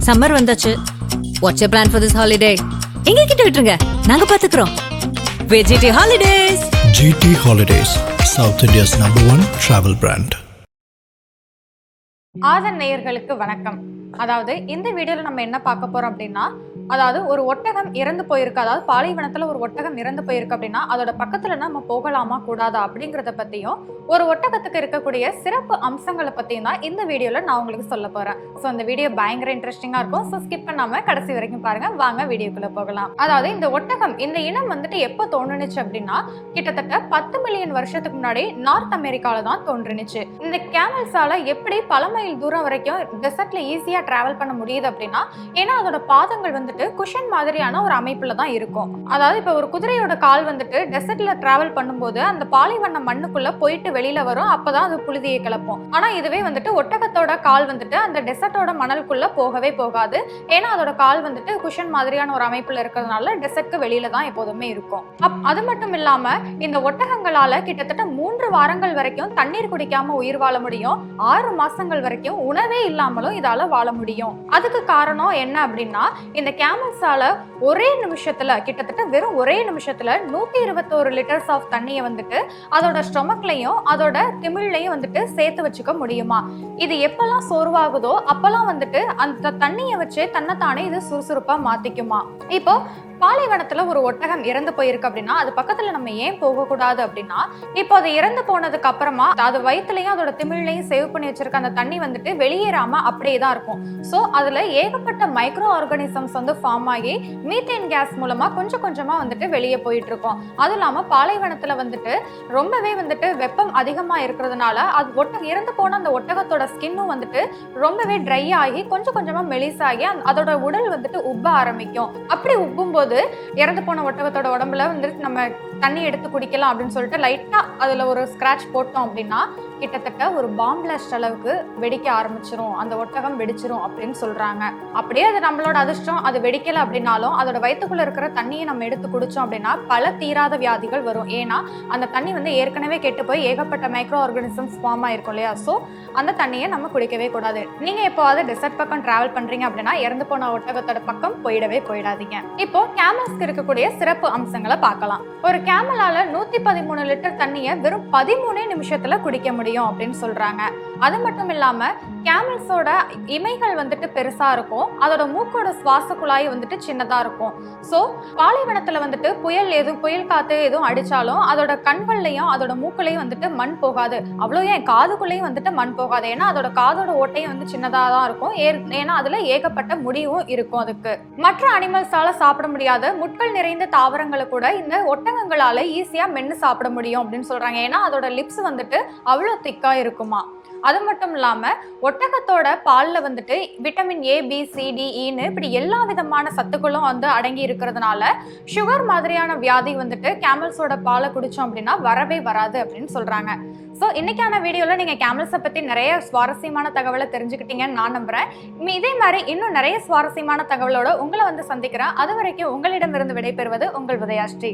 Summer வந்தாச்சு. What's your plan for this holiday? எங்க கிட்ட விட்டுருங்க, நாங்க பாத்துக்கிறோம். VGT holidays. GT Holidays, South India's #1 travel brand. Aadhan நேயர்களுக்கு வணக்கம். அதாவது இந்த வீடியோவில் நம்ம என்ன பார்க்க போறோம் அப்படின்னா, அதாவது ஒரு ஒட்டகம் இறந்து போயிருக்கு, அதாவது பாலைவனத்துல ஒரு ஒட்டகம் இறந்து போயிருக்கு அப்படின்னா அதோட பக்கத்துல நம்ம போகலாமா கூடாதா அப்படிங்கிறத பத்தியும், ஒரு ஒட்டகத்துக்கு இருக்கக்கூடிய சிறப்பு அம்சங்களை பத்தியும் தான் இந்த வீடியோல நான் உங்களுக்கு சொல்ல போறேன். ஸோ இந்த வீடியோ பயங்கர இன்ட்ரெஸ்டிங்கா இருக்கும். ஸோ ஸ்கிப் பண்ணாம கடைசி வரைக்கும் பாருங்க. வாங்க வீடியோக்குள்ள போகலாம். அதாவது இந்த ஒட்டகம், இந்த இனம் வந்துட்டு எப்போ தோன்றுனுச்சு அப்படின்னா கிட்டத்தட்ட 10 மில்லியன் வருஷத்துக்கு முன்னாடி நார்த் அமெரிக்கால தான் தோன்றுனுச்சு. இந்த கேமல்ஸால எப்படி பல மைல் தூரம் வரைக்கும் டெசர்ட்ல ஈஸியா டிராவல் பண்ண முடியுது அப்படின்னா, ஏன்னா அதோட பாதங்கள் வந்துட்டு குஷன் மாதிரியான ஒரு அமைப்புல தான் இருக்கும். அதாவது இப்ப ஒரு குதிரையோட கால் வந்துட்டு டெசர்ட்ல டிராவல் பண்ணும்போது அந்த பாலைவன மண்ணுக்குள்ள போயிட்டு வெளியில வரும், அப்பதான் அது புழுதியை கிளப்பும். ஆனா இதுவே வந்துட்டு ஒட்டகத்தோட கால் வந்துட்டு அந்த டெசர்ட்டோட மணலுக்குள்ள போகவே போகாது. ஏன்னா அதோட கால் வந்துட்டு குஷன் மாதிரியான ஒரு அமைப்புல இருக்கிறதுனால டெசர்ட்க்கு வெளியில தான் எப்போதுமே இருக்கும். அது மட்டும் இல்லாம இந்த ஒட்டகங்களால கிட்டத்தட்ட 3 வாரங்கள் வரைக்கும் தண்ணீர் குடிக்காம உயிர் வாழ முடியும். 6 மாசங்கள் வரைக்கும் உணவே இல்லாமலும் இதால வாழ முடியும். அதுக்கு காரணம் என்ன அப்படின்னா, இந்த கேமல்ஸால ஒரே நிமிஷத்துல, கிட்டத்தட்ட வெறும் ஒரே நிமிஷத்துல 121 லிட்டர்ஸ் ஆஃப் தண்ணியை வந்துட்டு அதோட ஸ்டொமக்லையும் அதோட திமிழ்லையும் வந்துட்டு சேர்த்து வச்சுக்க முடியுமா. இது எப்பெல்லாம் சோர்வாகுதோ அப்பெல்லாம் வந்துட்டு அந்த தண்ணியை வச்சு தன்னைத்தானே இது சுறுசுறுப்பா மாத்திக்குமா. இப்போ பாலைவனத்துல ஒரு ஒட்டகம் இறந்து போயிருக்கு அப்படின்னா அது பக்கத்துல நம்ம ஏன் போகக்கூடாது அப்படின்னா, இப்போ அது இறந்து போனதுக்கு அப்புறமா அது வயிற்றுலையும் அதோட திமிழ்லையும் சேவ் பண்ணி வச்சிருக்க அந்த தண்ணி வந்துட்டு வெளியேறாம அப்படியே தான் இருக்கும். ஸோ அதுல ஏகப்பட்ட மைக்ரோ ஆர்கானிசம்ஸ் வந்து ஃபார்ம் ஆகி மீத்தேன் கேஸ் மூலமா கொஞ்சம் கொஞ்சமா வந்துட்டு வெளியே போயிட்டு இருக்கும். அதுவும் இல்லாம பாலைவனத்துல வந்துட்டு ரொம்பவே வந்துட்டு வெப்பம் அதிகமா இருக்கிறதுனால அது இறந்து போன அந்த ஒட்டகத்தோட ஸ்கின்னும் வந்துட்டு ரொம்பவே ட்ரை ஆகி கொஞ்சம் கொஞ்சமா மெலிசாகி அதோட உடல் வந்துட்டு உப்ப ஆரம்பிக்கும். அப்படி உப்பும் போது இறந்து போன ஒட்டகத்தோட உடம்புல வந்துட்டு நம்ம தண்ணி எடுத்து குடிக்கலாம் அப்படின்னு சொல்லிட்டு லைட்டா அதுல ஒரு ஸ்கிராட்ச் போட்டோம் அப்படின்னா கிட்டத்தட்ட ஒரு பாம் பிளாஸ்ட் அளவுக்கு வெடிக்க ஆரம்பிச்சிரும், அந்த ஒட்டகம் வெடிச்சிரும் அப்படின்னு சொல்றாங்க. அப்படியே அது நம்மளோட அதிர்ஷ்டம் அது வெடிக்கல அப்படின்னாலும் அதோட வயிற்றுக்குள்ள இருக்கிற தண்ணியை நம்ம எடுத்து குடிச்சோம் அப்படின்னா பல தீராத வியாதிகள் வரும். ஏன்னா அந்த தண்ணி வந்து ஏற்கனவே கெட்டு போய் ஏகப்பட்ட மைக்ரோ ஆர்கானிசம்ஸ் ஃபார்ம் ஆயிருக்கும் இல்லையா. ஸோ அந்த தண்ணியை நம்ம குடிக்கவே கூடாது. நீங்க எப்போவாது டெசர்ட் பக்கம் டிராவல் பண்றீங்க அப்படின்னா இறந்து போன ஒட்டகத்தோட பக்கம் போயிடாதீங்க. இப்போ கேமல்ஸ்க்கு இருக்கக்கூடிய சிறப்பு அம்சங்களை பார்க்கலாம். ஒரு கேமலால 113 லிட்டர் தண்ணியை வெறும் 13 நிமிஷத்துல குடிக்க முடியும் அப்படின்னு சொல்றாங்க. அது மட்டும் இல்லாம கேமல்ஸோட இமைகள் வந்துட்டு பெருசா இருக்கும், அதோட மூக்கோட சுவாச குழாய் வந்துட்டு சின்னதா இருக்கும். ஸோ பாலைவனத்துல வந்துட்டு புயல் காத்து எதுவும் அடிச்சாலும் அதோட கண்கள்லையும் அதோட மூக்குலையும் வந்துட்டு மண் போகாது. அவ்வளோ ஏன் காதுக்குள்ளேயும் வந்துட்டு மண் போகாது. ஏன்னா அதோட காதோட ஓட்டையும் வந்து சின்னதா தான் இருக்கும். ஏன்னா அதுல ஏகப்பட்ட முடிவும் இருக்கும். அதுக்கு மற்ற அனிமல்ஸால சாப்பிட முடியாத முட்கள் நிறைந்த தாவரங்களை கூட இந்த ஒட்டகங்களால ஈஸியா மென்னு சாப்பிட முடியும் அப்படின்னு சொல்றாங்க. ஏன்னா அதோட லிப்ஸ் வந்துட்டு அவ்வளோ திக்கா இருக்குமா. அது மட்டும் இல்லாம ஒட்டகத்தோட பால்ல வந்துட்டு vitamin A, B, C, D, Eன்னு இப்படி எல்லா விதமான சத்துக்களும் வந்து அடங்கி இருக்கிறதுனால சுகர் மாதிரியான வியாதி வந்துட்டு கேமல்ஸோட பாலை குடிச்சோம் அப்படின்னா வரவே வராது அப்படின்னு சொல்றாங்க. ஸோ இன்னைக்கான வீடியோல நீங்க கேமல்ஸை பத்தி நிறைய சுவாரஸ்யமான தகவலை தெரிஞ்சுக்கிட்டீங்கன்னு நான் நம்புறேன். இதே மாதிரி இன்னும் நிறைய சுவாரஸ்யமான தகவலோட உங்களை வந்து சந்திக்கிறேன். அது வரைக்கும் உங்களிடமிருந்து விடைபெறுவது உங்கள் உதயாஸ்ரீ.